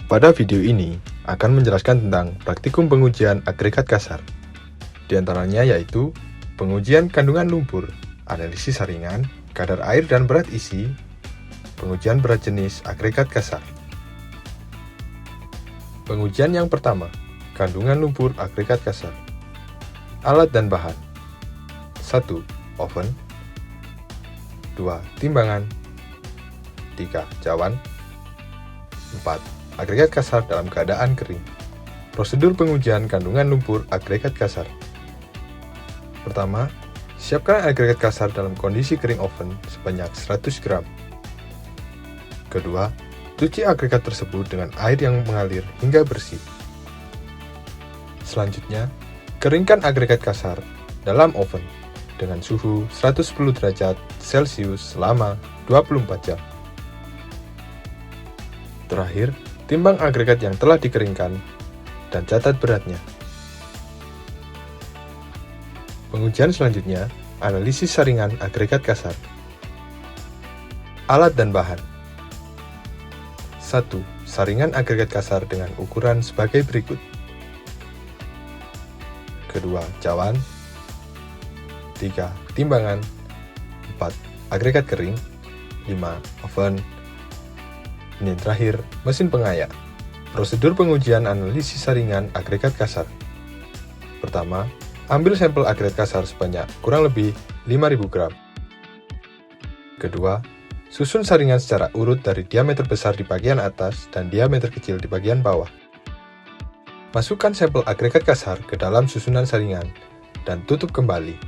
Pada video ini akan menjelaskan tentang praktikum pengujian agregat kasar. Di antaranya yaitu pengujian kandungan lumpur, analisis saringan, kadar air dan berat isi, pengujian berat jenis agregat kasar. Pengujian yang pertama, kandungan lumpur agregat kasar. Alat dan bahan: 1. Oven, 2. Timbangan, 3. Cawan, 4. Agregat kasar dalam keadaan kering. Prosedur pengujian kandungan lumpur agregat kasar. Pertama, siapkan agregat kasar dalam kondisi kering oven sebanyak 100 gram. Kedua, cuci agregat tersebut dengan air yang mengalir hingga bersih. Selanjutnya, keringkan agregat kasar dalam oven dengan suhu 110 derajat Celcius selama 24 jam. Terakhir, timbang agregat yang telah dikeringkan dan catat beratnya. Pengujian selanjutnya, analisis saringan agregat kasar. Alat dan bahan: 1. Saringan agregat kasar dengan ukuran sebagai berikut. Kedua, cawan. 3. Timbangan. 4. Agregat kering. 5. Oven. Ini terakhir, mesin pengayak. Prosedur pengujian analisis saringan agregat kasar. Pertama, ambil sampel agregat kasar sebanyak kurang lebih 5.000 gram. Kedua, susun saringan secara urut dari diameter besar di bagian atas dan diameter kecil di bagian bawah. Masukkan sampel agregat kasar ke dalam susunan saringan dan tutup kembali.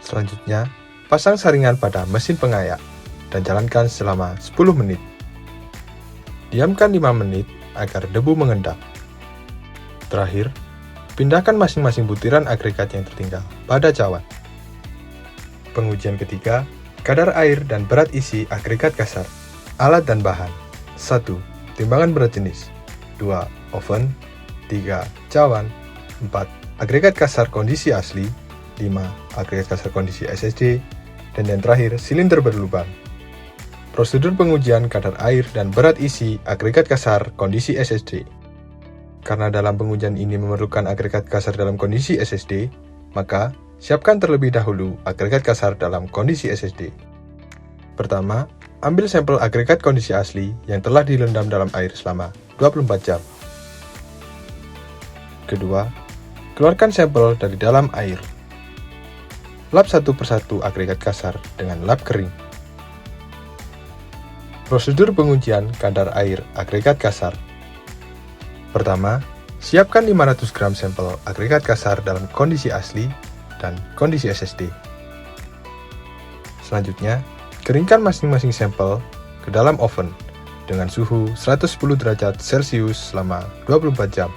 Selanjutnya, pasang saringan pada mesin pengayak dan jalankan selama 10 menit. Diamkan 5 menit agar debu mengendap. Terakhir, pindahkan masing-masing butiran agregat yang tertinggal pada cawan. Pengujian ketiga, kadar air dan berat isi agregat kasar. Alat dan bahan: 1. Timbangan berat jenis. 2. Oven. 3. Cawan. 4. Agregat kasar kondisi asli. 5. Agregat kasar kondisi SSD. Dan yang terakhir, silinder berlubang. Prosedur pengujian kadar air dan berat isi agregat kasar kondisi SSD. Karena dalam pengujian ini memerlukan agregat kasar dalam kondisi SSD, maka siapkan terlebih dahulu agregat kasar dalam kondisi SSD. Pertama, ambil sampel agregat kondisi asli yang telah direndam dalam air selama 24 jam. Kedua, keluarkan sampel dari dalam air. Lap satu persatu agregat kasar dengan lap kering. Prosedur pengujian kadar air agregat kasar. Pertama, siapkan 500 gram sampel agregat kasar dalam kondisi asli dan kondisi SSD. Selanjutnya, keringkan masing-masing sampel ke dalam oven dengan suhu 110 derajat Celcius selama 24 jam.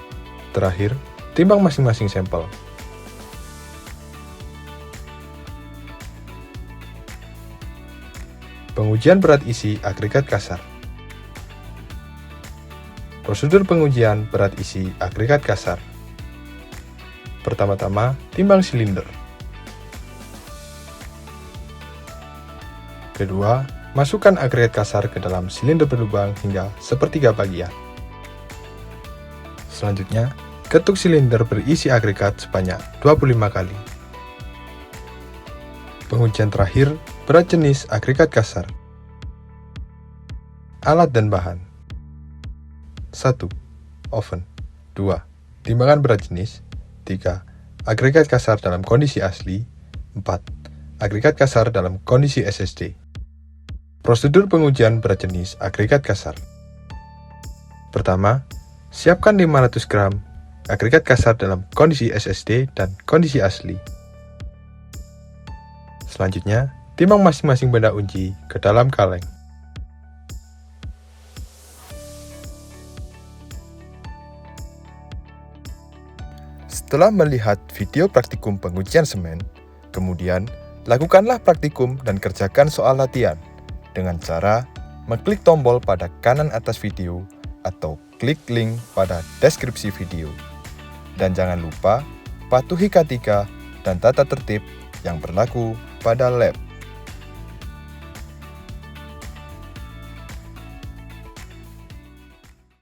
Terakhir, timbang masing-masing sampel. Pengujian berat isi agregat kasar. Prosedur pengujian berat isi agregat kasar. Pertama-tama, timbang silinder. Kedua, masukkan agregat kasar ke dalam silinder berlubang hingga sepertiga bagian. Selanjutnya, ketuk silinder berisi agregat sebanyak 25 kali. Pengujian terakhir, berat jenis agregat kasar. Alat dan bahan: 1. Oven. 2. Timbangan berat jenis. 3. Agregat kasar dalam kondisi asli. 4. Agregat kasar dalam kondisi SSD. Prosedur pengujian berat jenis agregat kasar. Pertama, siapkan 500 gram agregat kasar dalam kondisi SSD dan kondisi asli. Selanjutnya, timbang masing-masing benda uji ke dalam kaleng. Setelah melihat video praktikum pengujian semen, kemudian lakukanlah praktikum dan kerjakan soal latihan dengan cara mengklik tombol pada kanan atas video atau klik link pada deskripsi video. Dan jangan lupa patuhi K3 dan tata tertib yang berlaku pada lab.